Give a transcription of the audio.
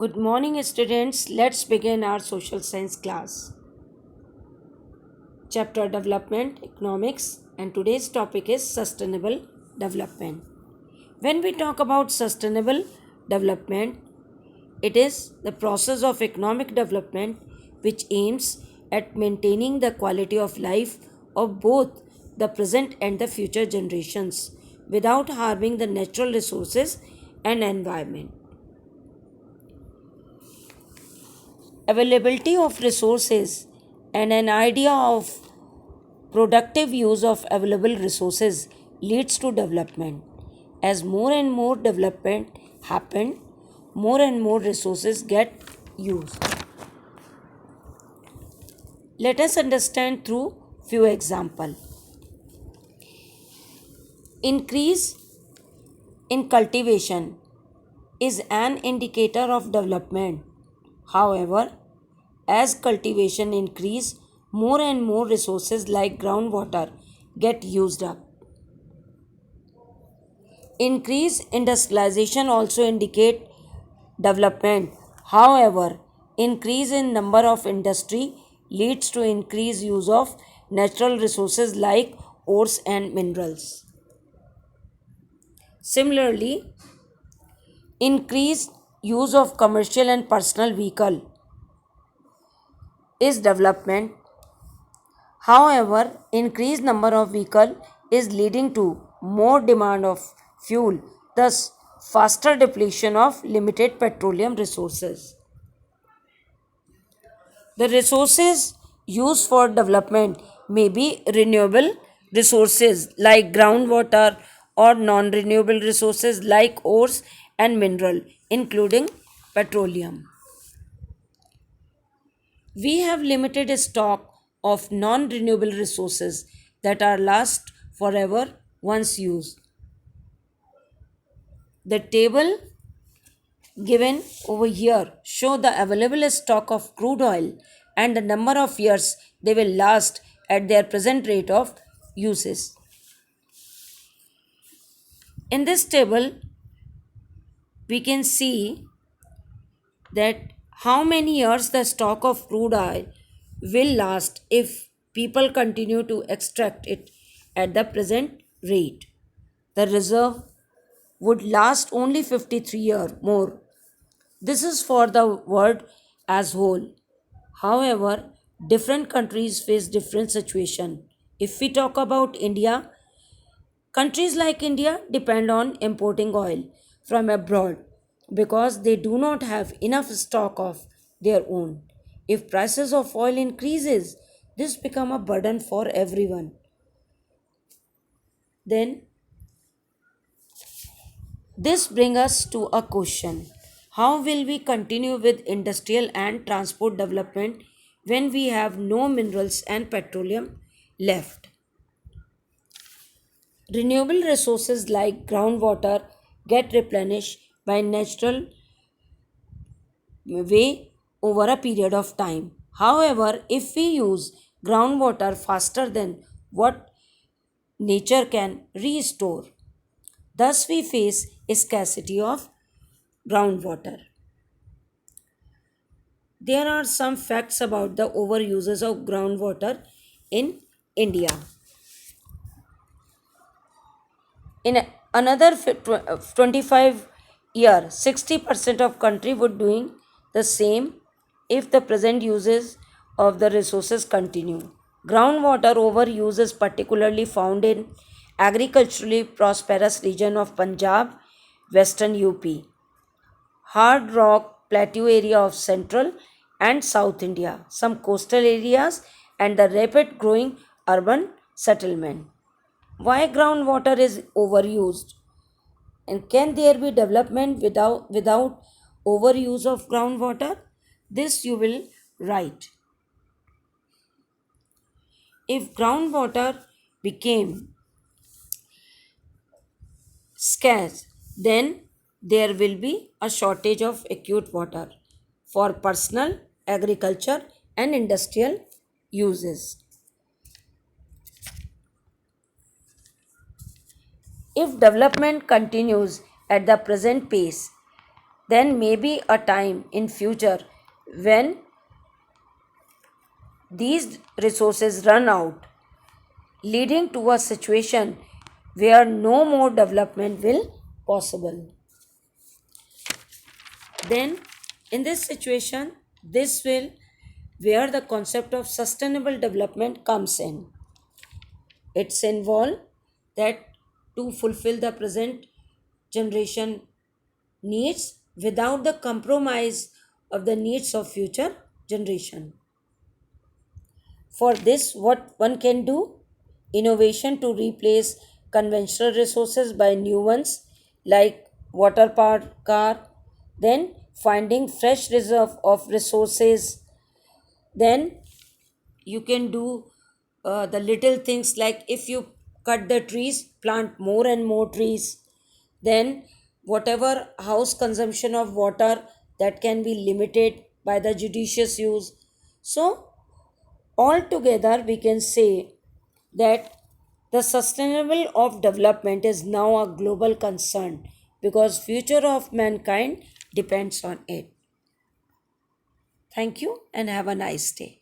Good morning, students. Let's begin our social science class. Chapter Development Economics, and today's topic is Sustainable Development. When we talk about sustainable development, it is the process of economic development which aims at maintaining the quality of life of both the present and the future generations without harming the natural resources and environment. Availability of resources and an idea of productive use of available resources leads to development. As more and more development happen, more and more resources get used. Let us understand through few example. Increase in cultivation is an indicator of development. However, as cultivation increase, more and more resources like groundwater get used up. Increase industrialization also indicate development. However, increase in number of industry leads to increased use of natural resources like ores and minerals. Similarly, increased use of commercial and personal vehicle is development. However, increased number of vehicle is leading to more demand of fuel, thus faster depletion of limited petroleum resources. The resources used for development may be renewable resources like groundwater or non renewable resources like ores and mineral, including petroleum. We have limited stock of non renewable resources that are last forever once used. The table given over here show the available stock of crude oil and the number of years they will last at their present rate of uses. In this table, we can see that how many years the stock of crude oil will last if people continue to extract it at the present rate. The reserve would last only 53 years more. This is for the world as whole. However, different countries face different situation. If we talk about India, countries like India depend on importing oil from abroad because they do not have enough stock of their own. If prices of oil increases, this become a burden for everyone. Then this brings us to a question. How will we continue with industrial and transport development when we have no minerals and petroleum left? Renewable resources like groundwater get replenished by natural way over a period of time. However, if we use groundwater faster than what nature can restore, thus we face a scarcity of groundwater. There are some facts about the overuses of groundwater in India. In another 25 year, 60% of country would doing the same if the present uses of the resources continue. Groundwater overuse is particularly found in agriculturally prosperous region of Punjab, western UP, hard rock plateau area of central and south India, some coastal areas, and the rapid growing urban settlement. Why groundwater is overused? And can there be development without overuse of groundwater? This you will write. If groundwater became scarce, then there will be a shortage of acute water for personal, agriculture, and industrial uses. If development continues at the present pace, then maybe a time in future when these resources run out, leading to a situation where no more development will possible. Then in this situation, this will where the concept of sustainable development comes in. It's involved that to fulfill the present generation needs without the compromise of the needs of future generation. For this, what one can do? Innovation to replace conventional resources by new ones like water power car, then finding fresh reserve of resources, then you can do the little things like if you cut the trees, plant more and more trees, then whatever house consumption of water that can be limited by the judicious use. So altogether, we can say that the sustainable of development is now a global concern because future of mankind depends on it. Thank you and have a nice day.